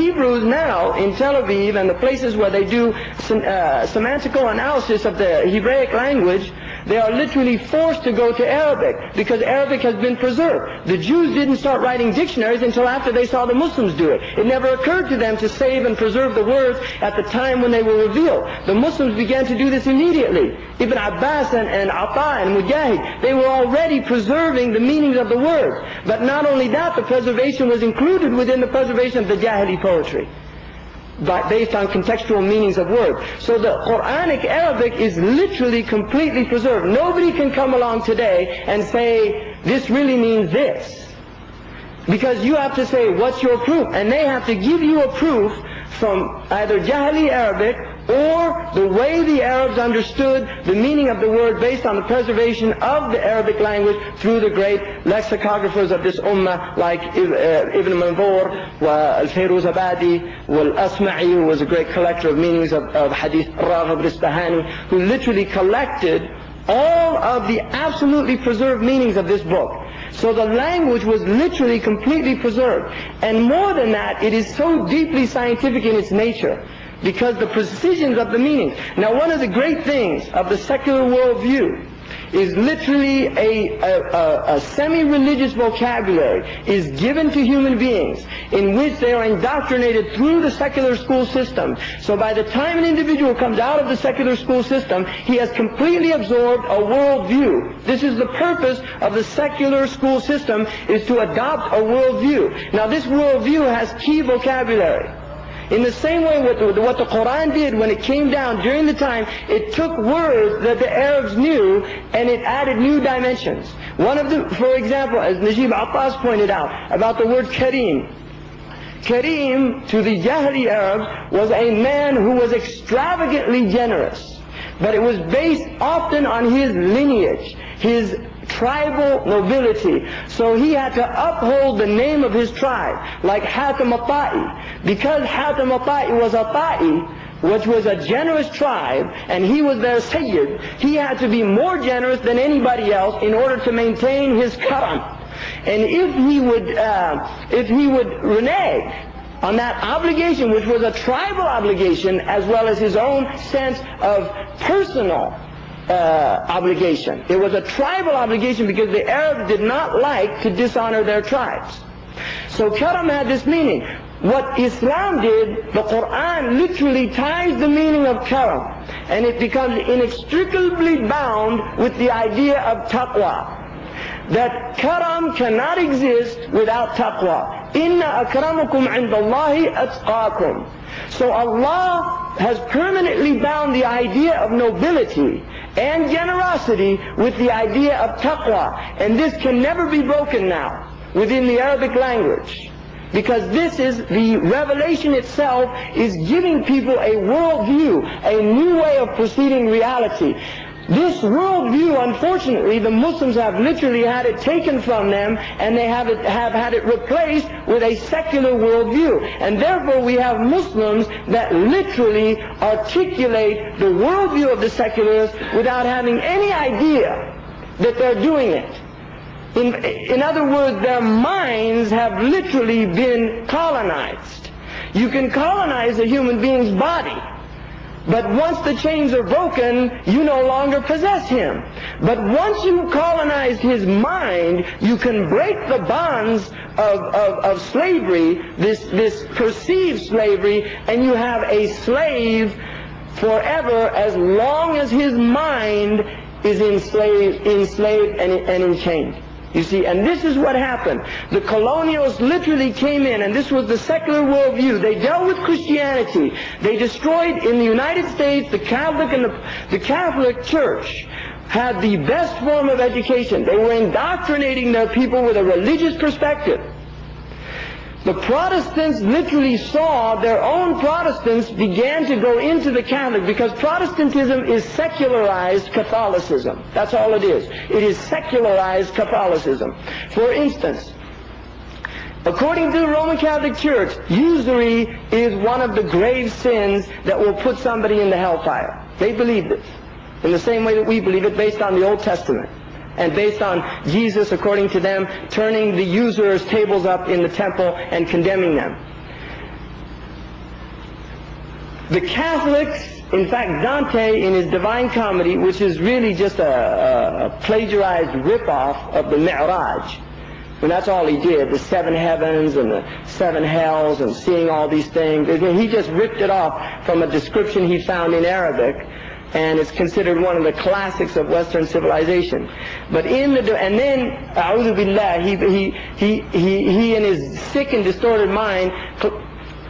Hebrews now in Tel Aviv and the places where they do semantical analysis of the Hebraic language, they are literally forced to go to Arabic because Arabic has been preserved. The Jews didn't start writing dictionaries until after they saw the Muslims do it. It never occurred to them to save and preserve the words at the time when they were revealed. The Muslims began to do this immediately. Ibn Abbas and Ata and Mujahid, they were already preserving the meanings of the words. But not only that, the preservation was included within the preservation of the Jahili poetry, based on contextual meanings of words. So the Quranic Arabic is literally completely preserved. Nobody can come along today and say, this really means this. Because you have to say, what's your proof? And they have to give you a proof from either Jahili Arabic or the way the Arabs understood the meaning of the word based on the preservation of the Arabic language through the great lexicographers of this ummah like Ibn Manzur, Al-Fayruz Abadi, Al-Asma'i, who was a great collector of meanings of hadith, Raghib al-Isbahani, who literally collected all of the absolutely preserved meanings of this book. So the language was literally completely preserved. And more than that, it is so deeply scientific in its nature, because the precisions of the meanings. Now, one of the great things of the secular worldview is literally a semi-religious vocabulary is given to human beings in which they are indoctrinated through the secular school system. So by the time an individual comes out of the secular school system, he has completely absorbed a worldview. This is the purpose of the secular school system, is to adopt a worldview. Now this worldview has key vocabulary. In the same way what the Quran did when it came down during the time, it took words that the Arabs knew and it added new dimensions. One of them, for example, as Najib Abbas pointed out, about the word Kareem. Kareem, to the Jahili Arabs, was a man who was extravagantly generous. But it was based often on his lineage, his tribal nobility. So he had to uphold the name of his tribe, like Hatim al-Ta'i. Because Hatim al-Ta'i was a Ta'i, which was a generous tribe, and he was their Sayyid, he had to be more generous than anybody else in order to maintain his karam. And if he would renege on that obligation, which was a tribal obligation, as well as his own sense of personal obligation. It was a tribal obligation because the Arabs did not like to dishonor their tribes. So karam had this meaning. What Islam did, the Quran literally ties the meaning of karam, and it becomes inextricably bound with the idea of taqwa. That karam cannot exist without taqwa. Inna akramakum indallahi atqakum. So Allah has permanently bound the idea of nobility and generosity with the idea of taqwa. And this can never be broken now within the Arabic language. Because this is, the revelation itself is giving people a worldview, a new way of perceiving reality. This worldview, unfortunately, the Muslims have literally had it taken from them, and they have had it replaced with a secular worldview. And therefore we have Muslims that literally articulate the worldview of the secularists without having any idea that they're doing it. In other words, their minds have literally been colonized. You can colonize a human being's body, but once the chains are broken, you no longer possess him. But once you colonize his mind, you can break the bonds of slavery, this perceived slavery, and you have a slave forever as long as his mind is enslaved and enchained. You see, and this is what happened. The colonials literally came in, and this was the secular worldview. They dealt with Christianity. They destroyed, in the United States, the Catholic and the Catholic Church had the best form of education. They were indoctrinating their people with a religious perspective. The Protestants literally saw their own Protestants began to go into the Catholic, because Protestantism is secularized Catholicism. That's all it is. It is secularized Catholicism. For instance, according to the Roman Catholic Church, usury is one of the grave sins that will put somebody in the hellfire. They believe this in the same way that we believe it, based on the Old Testament. And based on Jesus, according to them, turning the usurers' tables up in the temple and condemning them. The Catholics, in fact, Dante in his Divine Comedy, which is really just a plagiarized ripoff of the Mi'raj, and that's all he did, the 7 heavens and the 7 hells and seeing all these things. He just ripped it off from a description he found in Arabic, and it's considered one of the classics of Western civilization. But in the, and then, a'udhu billah, he in his sick and distorted mind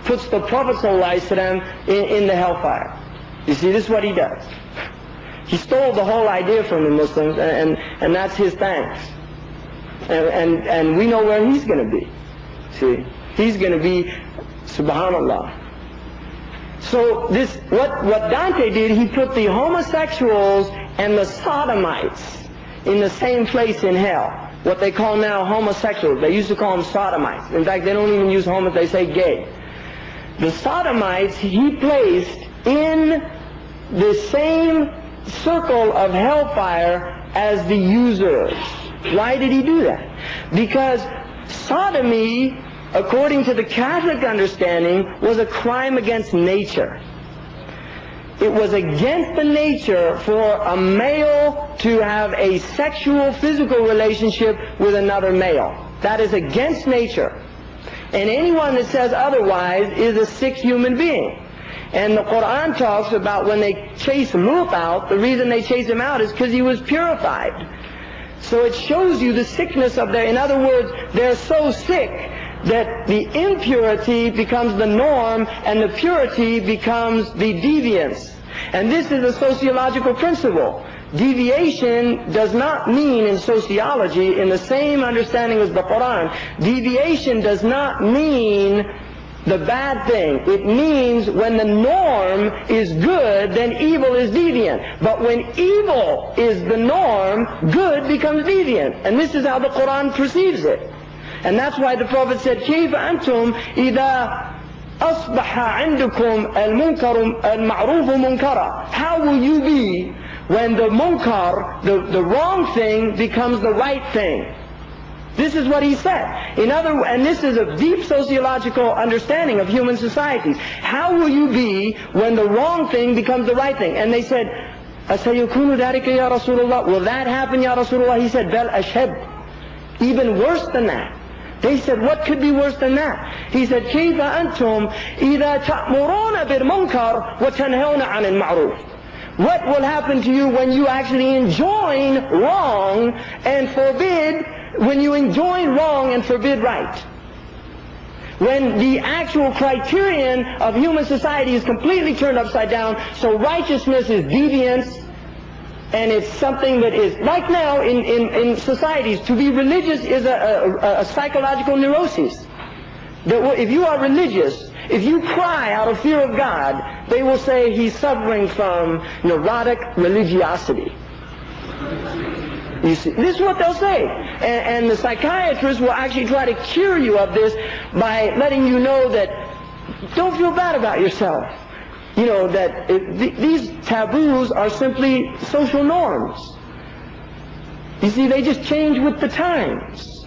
puts the Prophet ﷺ in the hellfire. You see, this is what he does. He stole the whole idea from the Muslims, and that's his thanks. And we know where he's going to be. See, he's going to be, subhanallah. So this, what Dante did, he put the homosexuals and the sodomites in the same place in hell. What they call now homosexuals. They used to call them sodomites. In fact, they don't even use homo, they say gay. The sodomites he placed in the same circle of hellfire as the usurers. Why did he do that? Because sodomy, according to the Catholic understanding, was a crime against nature. It was against the nature for a male to have a sexual, physical relationship with another male. That is against nature. And anyone that says otherwise is a sick human being. And the Quran talks about when they chase Lut out, the reason they chase him out is because he was purified. So it shows you the sickness of their, in other words, they're so sick that the impurity becomes the norm and the purity becomes the deviance. And this is a sociological principle. Deviation does not mean in sociology, in the same understanding as the Quran, deviation does not mean the bad thing. It means when the norm is good, then evil is deviant. But when evil is the norm, good becomes deviant. And this is how the Quran perceives it. And that's why the Prophet said, كيف أنتم إذا أصبح عندكم المنكر المعروف منكرا. How will you be when the munkar, the wrong thing, becomes the right thing? This is what he said. And this is a deep sociological understanding of human societies. How will you be when the wrong thing becomes the right thing? And they said, أَسَيُكُونُ ذَلِكَ يَا رَسُولُ اللَّهِ. Will that happen, Ya Rasulullah? He said, بَلْ أَشَدْ. Even worse than that. They said, what could be worse than that? He said, كيف أنتم إذا تأمرون بالمنكر وتنهون عن المعروف. What will happen to you when you actually enjoin wrong and forbid, when you enjoin wrong and forbid right? When the actual criterion of human society is completely turned upside down, so righteousness is deviance, and it's something that is, like now in societies, to be religious is a psychological neurosis. That if you are religious, if you cry out of fear of God, they will say he's suffering from neurotic religiosity. You see, this is what they'll say. And the psychiatrists will actually try to cure you of this by letting you know that don't feel bad about yourself. You know, that these taboos are simply social norms. You see, they just change with the times.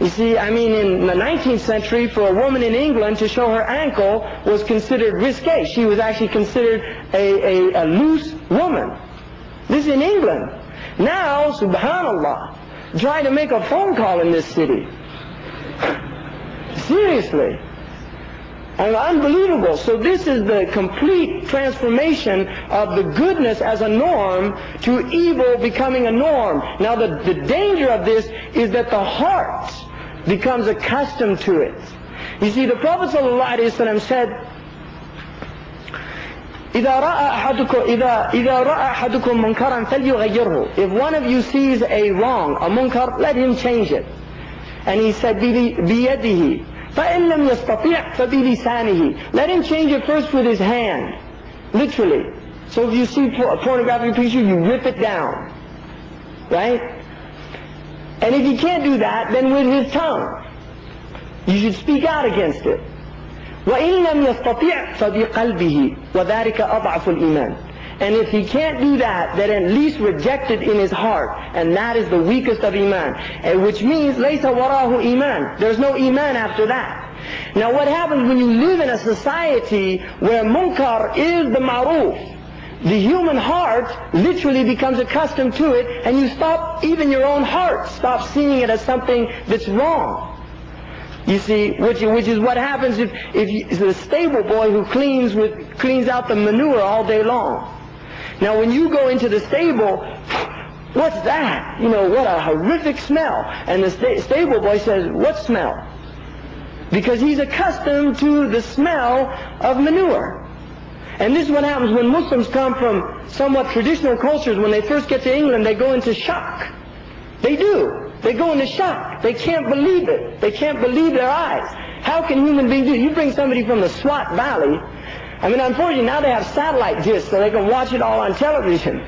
You see, I mean, in the 19th century, for a woman in England to show her ankle was considered risque. She was actually considered a loose woman. This is in England. Now, subhanallah, try to make a phone call in this city. Seriously. And unbelievable. So this is the complete transformation of the goodness as a norm to evil becoming a norm. Now the danger of this is that the heart becomes accustomed to it. You see, the Prophet ﷺ said, إِذَا رَأَ أَحَدُكُمْ مُنْكَرًا فَلْيُغَيِّرْهُ. If one of you sees a wrong, a munkar, let him change it. And he said, بِيَدِهِ فَإِنْ لَمْ يَسْتَطِعْ فَبِلِسَانِهِ. Let him change it first with his hand, literally. So if you see a pornographic picture, you rip it down, right? And if you can't do that, then with his tongue. You should speak out against it. وَإِنْ لَمْ يَسْتَطِعْ فَبِقَلْبِهِ وَذَلِكَ أَضْعَفُ الْإِيمَانِ. And if he can't do that, then at least reject it in his heart. And that is the weakest of Iman. And which means, لَيْسَ وَرَاهُ إِيمَانِ. There's no Iman after that. Now what happens when you live in a society where munkar is the ma'ruf, the human heart literally becomes accustomed to it, and you stop, even your own heart, stop seeing it as something that's wrong. You see, which is what happens if the stable boy who cleans out the manure all day long. Now when you go into the stable, what's that? You know, what a horrific smell. And the stable boy says, what smell? Because he's accustomed to the smell of manure. And this is what happens when Muslims come from somewhat traditional cultures. When they first get to England, they go into shock. They do. They go into shock. They can't believe it. They can't believe their eyes. How can human beings do it? You bring somebody from the Swat Valley. I mean, unfortunately, now they have satellite discs so they can watch it all on television.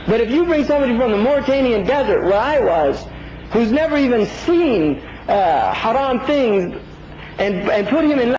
But if you bring somebody from the Mauritanian desert, where I was, who's never even seen haram things, and put him in